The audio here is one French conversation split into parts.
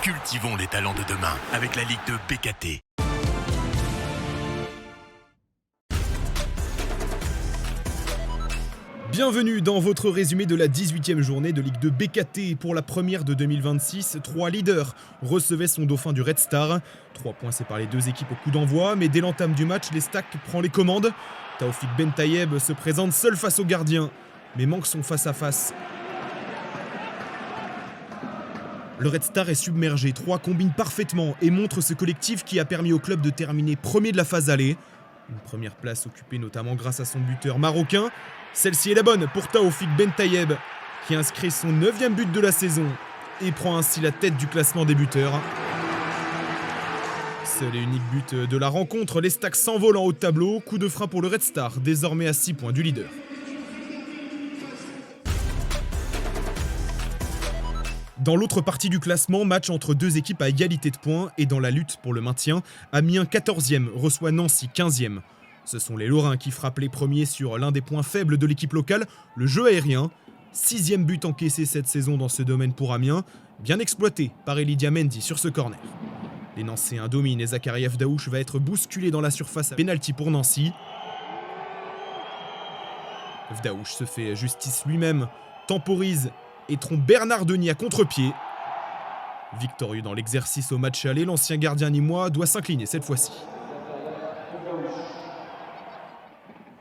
Cultivons les talents de demain avec la Ligue de BKT. Bienvenue dans votre résumé de la 18e journée de Ligue 2 BKT. Pour la première de 2026, 3 leaders recevaient son dauphin du Red Star. 3 points séparent les deux équipes au coup d'envoi, mais dès l'entame du match, les Stacks prend les commandes. Taoufik Bentayeb se présente seul face au gardien, mais manque son face-à-face. Le Red Star est submergé, 3 combinent parfaitement et montrent ce collectif qui a permis au club de terminer premier de la phase aller. Une première place occupée notamment grâce à son buteur marocain. Celle-ci est la bonne pour Taoufik Bentayeb, qui inscrit son 9e but de la saison et prend ainsi la tête du classement des buteurs. Seul et unique but de la rencontre, les Stacks s'envolent en haut de tableau. Coup de frein pour le Red Star, désormais à 6 points du leader. Dans l'autre partie du classement, match entre deux équipes à égalité de points et dans la lutte pour le maintien, Amiens 14e reçoit Nancy 15e. Ce sont les Lorrains qui frappent les premiers sur l'un des points faibles de l'équipe locale, le jeu aérien. 6e but encaissé cette saison dans ce domaine pour Amiens, bien exploité par Elidia Mendy sur ce corner. Les Nancéens dominent et Zakaria Fdaouch va être bousculé dans la surface à pénalty pour Nancy. Fdaouch se fait justice lui-même, temporise et trompe Bernard Denis à contre-pied. Victorieux dans l'exercice au match aller, l'ancien gardien nîmois doit s'incliner cette fois-ci.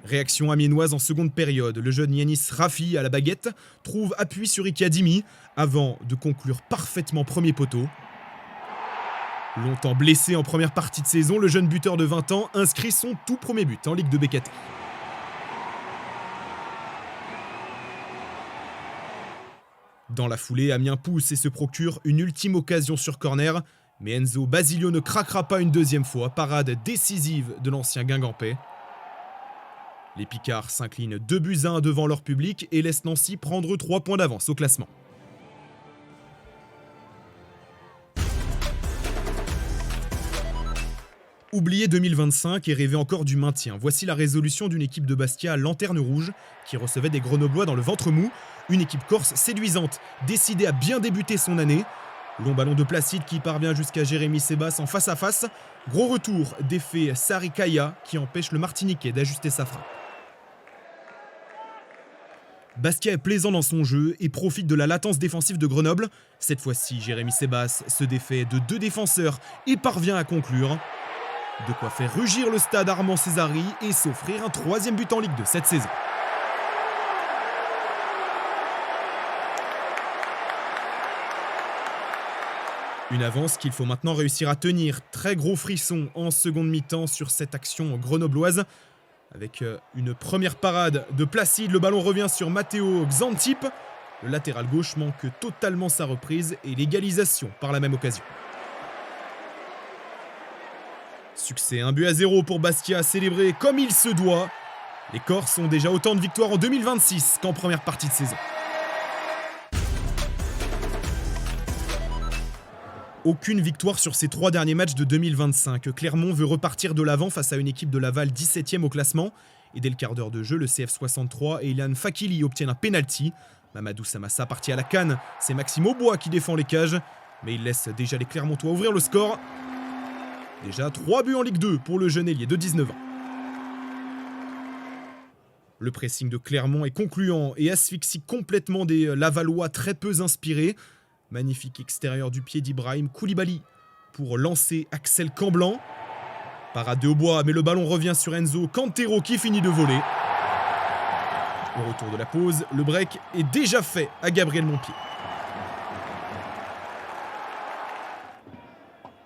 Réaction amiénoise en seconde période. Le jeune Yanis Rafi à la baguette trouve appui sur Iki Adimi avant de conclure parfaitement premier poteau. Longtemps blessé en première partie de saison, le jeune buteur de 20 ans inscrit son tout premier but en Ligue de BKT. Dans la foulée, Amiens pousse et se procure une ultime occasion sur corner, mais Enzo Basilio ne craquera pas une deuxième fois. Parade décisive de l'ancien Guingampais. Les Picards s'inclinent 2-1 devant leur public et laissent Nancy prendre 3 points d'avance au classement. Oublier 2025 et rêver encore du maintien. Voici la résolution d'une équipe de Bastia à lanterne rouge qui recevait des Grenoblois dans le ventre mou. Une équipe corse séduisante, décidée à bien débuter son année. Long ballon de Placide qui parvient jusqu'à Jérémy Sebas en face-à-face. Gros retour d'effet Sari Kaya qui empêche le Martiniquais d'ajuster sa frappe. Bastia est plaisant dans son jeu et profite de la latence défensive de Grenoble. Cette fois-ci, Jérémy Sebas se défait de 2 défenseurs et parvient à conclure. De quoi faire rugir le stade Armand Césari et s'offrir un 3e but en Ligue 2 cette saison. Une avance qu'il faut maintenant réussir à tenir. Très gros frisson en seconde mi-temps sur cette action grenobloise. Avec une première parade de Placide, le ballon revient sur Matteo Xantip. Le latéral gauche manque totalement sa reprise et l'égalisation par la même occasion. Succès 1-0 pour Bastia, célébré comme il se doit. Les Corses ont déjà autant de victoires en 2026 qu'en première partie de saison. Aucune victoire sur ces 3 derniers matchs de 2025. Clermont veut repartir de l'avant face à une équipe de Laval 17e au classement. Et dès le quart d'heure de jeu, le CF 63 et Ilan Fakili obtiennent un penalty. Mamadou Samassa parti à la canne. C'est Maxime Aubois qui défend les cages. Mais il laisse déjà les Clermontois ouvrir le score. Déjà 3 buts en Ligue 2 pour le jeune ailier de 19 ans. Le pressing de Clermont est concluant et asphyxie complètement des Lavallois très peu inspirés. Magnifique extérieur du pied d'Ibrahim Koulibaly pour lancer Axel Camblan. Parade de Aubois, mais le ballon revient sur Enzo Cantero qui finit de voler. Au retour de la pause, le break est déjà fait à Gabriel Montpied.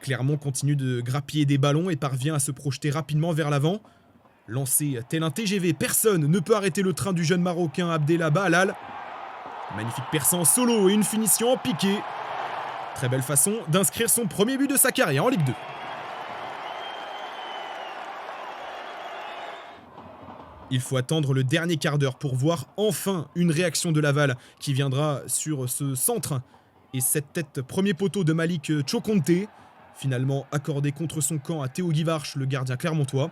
Clermont continue de grappiller des ballons et parvient à se projeter rapidement vers l'avant. Lancé tel un TGV, personne ne peut arrêter le train du jeune Marocain Abdellah Bahalal. Magnifique percée en solo et une finition en piqué. Très belle façon d'inscrire son premier but de sa carrière en Ligue 2. Il faut attendre le dernier quart d'heure pour voir enfin une réaction de Laval qui viendra sur ce centre. Et cette tête premier poteau de Malik Chokonte, finalement accordé contre son camp à Théo Guivarch, le gardien clermontois.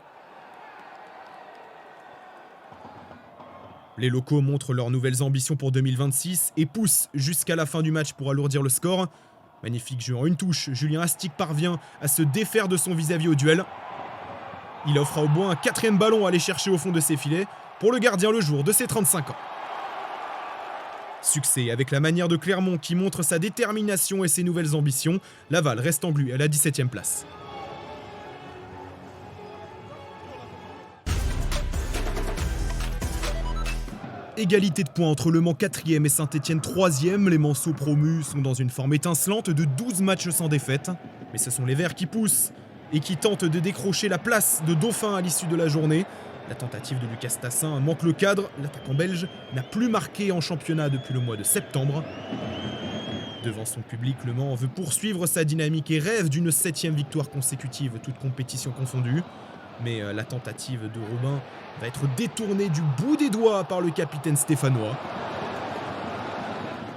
Les locaux montrent leurs nouvelles ambitions pour 2026 et poussent jusqu'à la fin du match pour alourdir le score. Magnifique jeu en une touche, Julien Astic parvient à se défaire de son vis-à-vis au duel. Il offre à Aubois un 4e ballon à aller chercher au fond de ses filets pour le gardien le jour de ses 35 ans. Succès avec la manière de Clermont qui montre sa détermination et ses nouvelles ambitions. Laval reste englué à la 17e place. Égalité de points entre Le Mans 4e et Saint-Etienne 3e. Les Manceaux promus sont dans une forme étincelante de 12 matchs sans défaite. Mais ce sont les Verts qui poussent et qui tentent de décrocher la place de dauphin à l'issue de la journée. La tentative de Lucas Tassin manque le cadre. L'attaquant belge n'a plus marqué en championnat depuis le mois de septembre. Devant son public, Le Mans veut poursuivre sa dynamique et rêve d'une 7e victoire consécutive, toute compétition confondue. Mais la tentative de Robin va être détournée du bout des doigts par le capitaine stéphanois.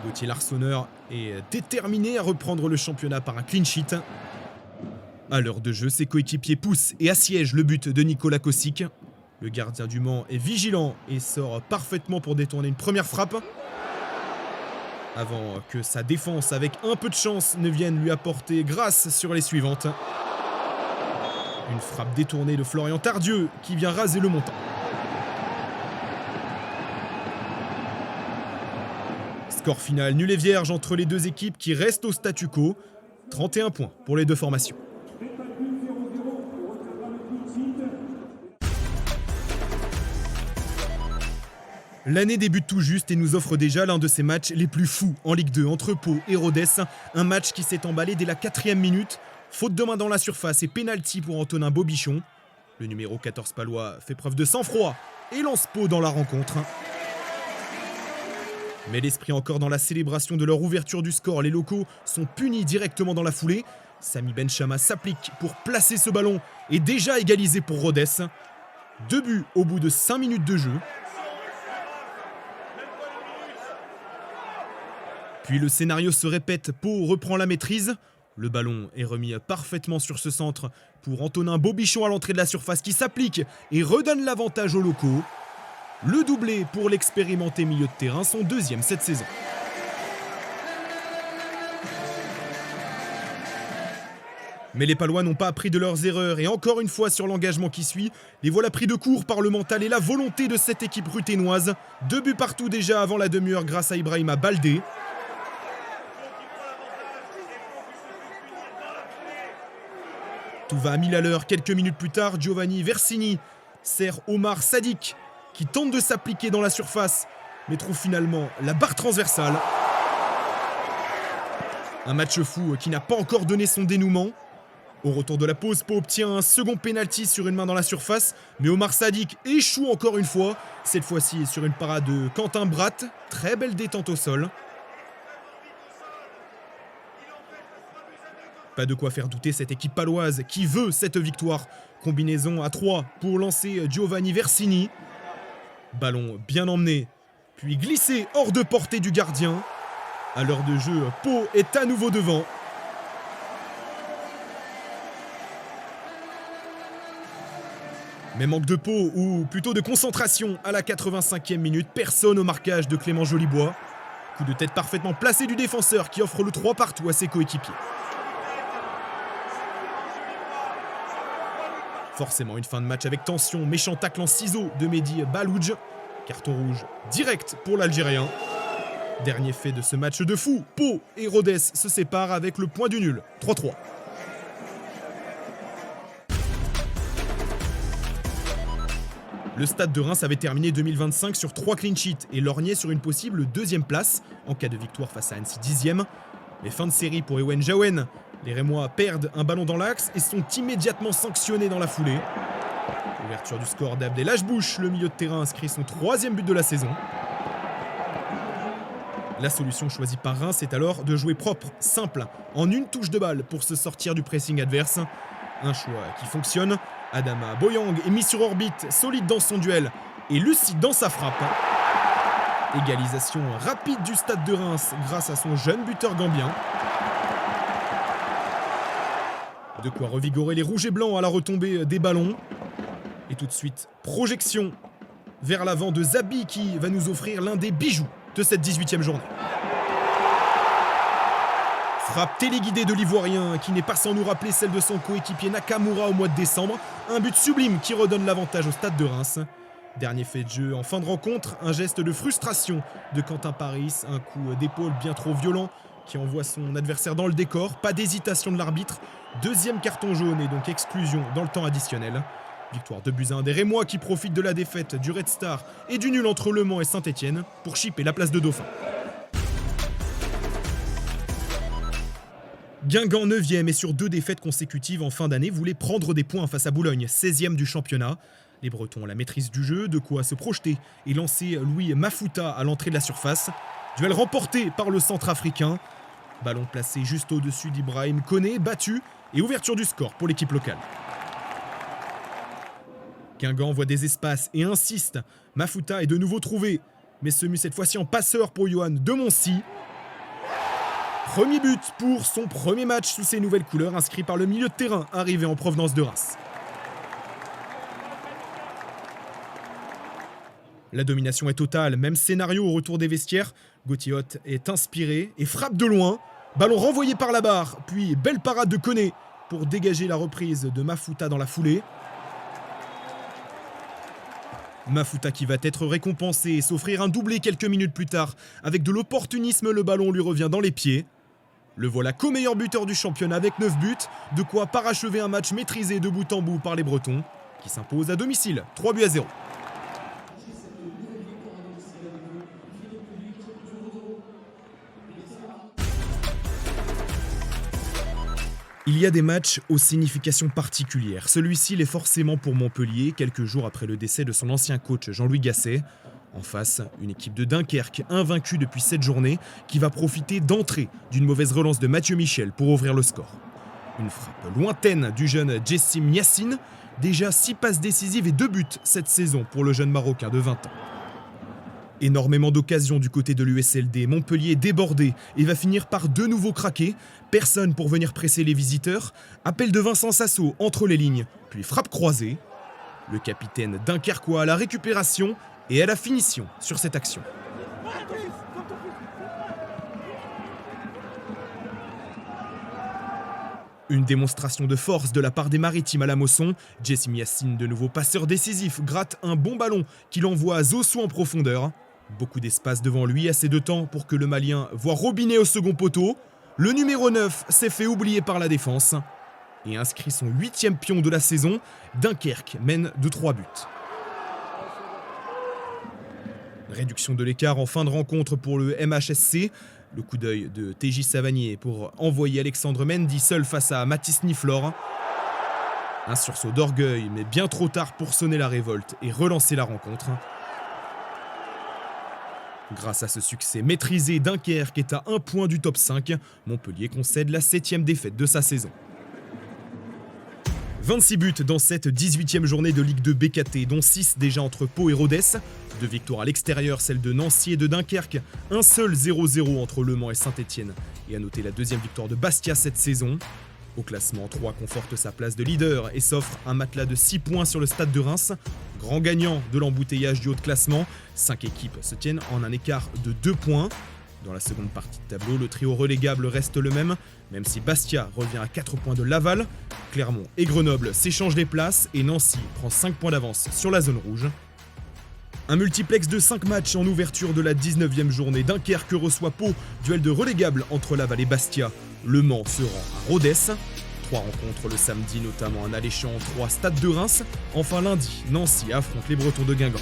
Gauthier Larsonneur est déterminé à reprendre le championnat par un clean sheet. À l'heure de jeu, ses coéquipiers poussent et assiègent le but de Nicolas Kosic. Le gardien du Mans est vigilant et sort parfaitement pour détourner une première frappe. Avant que sa défense, avec un peu de chance, ne vienne lui apporter grâce sur les suivantes. Une frappe détournée de Florian Tardieu qui vient raser le montant. Score final nul et vierge entre les deux équipes qui restent au statu quo. 31 points pour les deux formations. L'année débute tout juste et nous offre déjà l'un de ces matchs les plus fous en Ligue 2 entre Pau et Rodez. Un match qui s'est emballé dès la 4e minute. Faute de main dans la surface et pénalty pour Antonin Bobichon. Le numéro 14 palois fait preuve de sang-froid et lance Pau dans la rencontre. Mais l'esprit encore dans la célébration de leur ouverture du score, les locaux sont punis directement dans la foulée. Sami Benchama s'applique pour placer ce ballon et déjà égalisé pour Rodez. 2 buts au bout de 5 minutes de jeu. Puis le scénario se répète, Pau reprend la maîtrise. Le ballon est remis parfaitement sur ce centre pour Antonin Bobichon à l'entrée de la surface qui s'applique et redonne l'avantage aux locaux. Le doublé pour l'expérimenté milieu de terrain, son 2e cette saison. Mais les Palois n'ont pas appris de leurs erreurs et encore une fois sur l'engagement qui suit, les voilà pris de court par le mental et la volonté de cette équipe ruténoise. 2 buts partout déjà avant la demi-heure grâce à Ibrahima Baldé. Tout va à 1000 à l'heure. Quelques minutes plus tard, Giovanni Versini sert Omar Sadik qui tente de s'appliquer dans la surface mais trouve finalement la barre transversale. Un match fou qui n'a pas encore donné son dénouement. Au retour de la pause, Pau obtient un second pénalty sur une main dans la surface, mais Omar Sadik échoue encore une fois, cette fois-ci sur une parade de Quentin Bratt. Très belle détente au sol. Pas de quoi faire douter cette équipe paloise qui veut cette victoire. Combinaison à 3 pour lancer Giovanni Versini. Ballon bien emmené, puis glissé hors de portée du gardien. À l'heure de jeu, Pau est à nouveau devant. Mais manque de Pau, ou plutôt de concentration à la 85e minute. Personne au marquage de Clément Jolibois. Coup de tête parfaitement placé du défenseur qui offre le 3 partout à ses coéquipiers. Forcément une fin de match avec tension, méchant tacle en ciseaux de Mehdi Balouj. Carton rouge direct pour l'Algérien. Dernier fait de ce match de fou, Pau et Rodez se séparent avec le point du nul, 3-3. Le Stade de Reims avait terminé 2025 sur 3 clean sheets et lorgnait sur une possible 2e place en cas de victoire face à Annecy 10e. Mais fin de série pour Ewen Jaouen. Les Rémois perdent un ballon dans l'axe et sont immédiatement sanctionnés dans la foulée. Ouverture du score d'Abdel Hachbouch, le milieu de terrain inscrit son 3e but de la saison. La solution choisie par Reims est alors de jouer propre, simple, en une touche de balle pour se sortir du pressing adverse. Un choix qui fonctionne. Adama Boyang est mis sur orbite, solide dans son duel et lucide dans sa frappe. Égalisation rapide du Stade de Reims grâce à son jeune buteur gambien. De quoi revigorer les rouges et blancs à la retombée des ballons. Et tout de suite, projection vers l'avant de Zabi qui va nous offrir l'un des bijoux de cette 18e journée. frappe téléguidée de l'Ivoirien qui n'est pas sans nous rappeler celle de son coéquipier Nakamura au mois de décembre. Un but sublime qui redonne l'avantage au Stade de Reims. Dernier fait de jeu en fin de rencontre, un geste de frustration de Quentin Paris, un coup d'épaule bien trop violent qui envoie son adversaire dans le décor. Pas d'hésitation de l'arbitre, deuxième carton jaune et donc exclusion dans le temps additionnel. Victoire 2-1 des Rémois qui profitent de la défaite du Red Star et du nul entre Le Mans et Saint-Etienne pour chipper la place de Dauphin. Guingamp 9e et sur 2 défaites consécutives en fin d'année voulait prendre des points face à Boulogne, 16e du championnat. Les Bretons ont la maîtrise du jeu, de quoi se projeter et lancer Louis Mafouta à l'entrée de la surface. Duel remporté par le Centrafricain. Ballon placé juste au-dessus d'Ibrahim Koné, battu et ouverture du score pour l'équipe locale. Guingamp voit des espaces et insiste. Mafouta est de nouveau trouvé, mais se mue cette fois-ci en passeur pour Johan Demoncy. Premier but pour son premier match sous ses nouvelles couleurs, inscrit par le milieu de terrain arrivé en provenance de Reims. La domination est totale, même scénario au retour des vestiaires. Gauthier Hoth est inspiré et frappe de loin. Ballon renvoyé par la barre, puis belle parade de Koné pour dégager la reprise de Mafouta dans la foulée. Mafouta qui va être récompensé et s'offrir un doublé quelques minutes plus tard. Avec de l'opportunisme, le ballon lui revient dans les pieds. Le voilà co-meilleur buteur du championnat avec 9 buts, de quoi parachever un match maîtrisé de bout en bout par les Bretons, qui s'imposent à domicile, 3-0. Il y a des matchs aux significations particulières. Celui-ci l'est forcément pour Montpellier, quelques jours après le décès de son ancien coach Jean-Louis Gasset. En face, une équipe de Dunkerque, invaincue depuis 7 journées, qui va profiter d'entrée d'une mauvaise relance de Mathieu Michel pour ouvrir le score. Une frappe lointaine du jeune Jessim Yassine, déjà 6 passes décisives et 2 buts cette saison pour le jeune Marocain de 20 ans. Énormément d'occasions du côté de l'USLD, Montpellier débordé et va finir par de nouveau craquer. Personne pour venir presser les visiteurs. Appel de Vincent Sasso entre les lignes, puis frappe croisée. Le capitaine dunkerquois à la récupération et à la finition sur cette action. Une démonstration de force de la part des Maritimes à la Mosson. Jessim Yassine, de nouveau passeur décisif, gratte un bon ballon qu'il envoie à Zossou en profondeur. Beaucoup d'espace devant lui, assez de temps pour que le Malien voie Robinet au second poteau. Le numéro 9 s'est fait oublier par la défense et inscrit son 8e pion de la saison. Dunkerque mène de 3 buts. Réduction de l'écart en fin de rencontre pour le MHSC. Le coup d'œil de TJ Savanier pour envoyer Alexandre Mendy seul face à Mathis Niflor. Un sursaut d'orgueil, mais bien trop tard pour sonner la révolte et relancer la rencontre. Grâce à ce succès maîtrisé, Dunkerque est à 1 point du top 5. Montpellier concède la 7e défaite de sa saison. 26 buts dans cette 18e journée de Ligue 2 BKT, dont 6 déjà entre Pau et Rodez. 2 victoires à l'extérieur, celles de Nancy et de Dunkerque. Un seul 0-0 entre Le Mans et Saint-Etienne. Et à noter la 2e victoire de Bastia cette saison. Au classement, 3 conforte sa place de leader et s'offre un matelas de 6 points sur le Stade de Reims. Grand gagnant de l'embouteillage du haut de classement. 5 équipes se tiennent en un écart de 2 points. Dans la seconde partie de tableau, le trio relégable reste le même si Bastia revient à 4 points de Laval. Clermont et Grenoble s'échangent les places et Nancy prend 5 points d'avance sur la zone rouge. Un multiplex de 5 matchs en ouverture de la 19e journée. Dunkerque reçoit Pau, duel de relégable entre Laval et Bastia. Le Mans se rend à Rodez. 3 rencontres le samedi, notamment un alléchant 3 Stade de Reims. Enfin lundi, Nancy affronte les Bretons de Guingamp.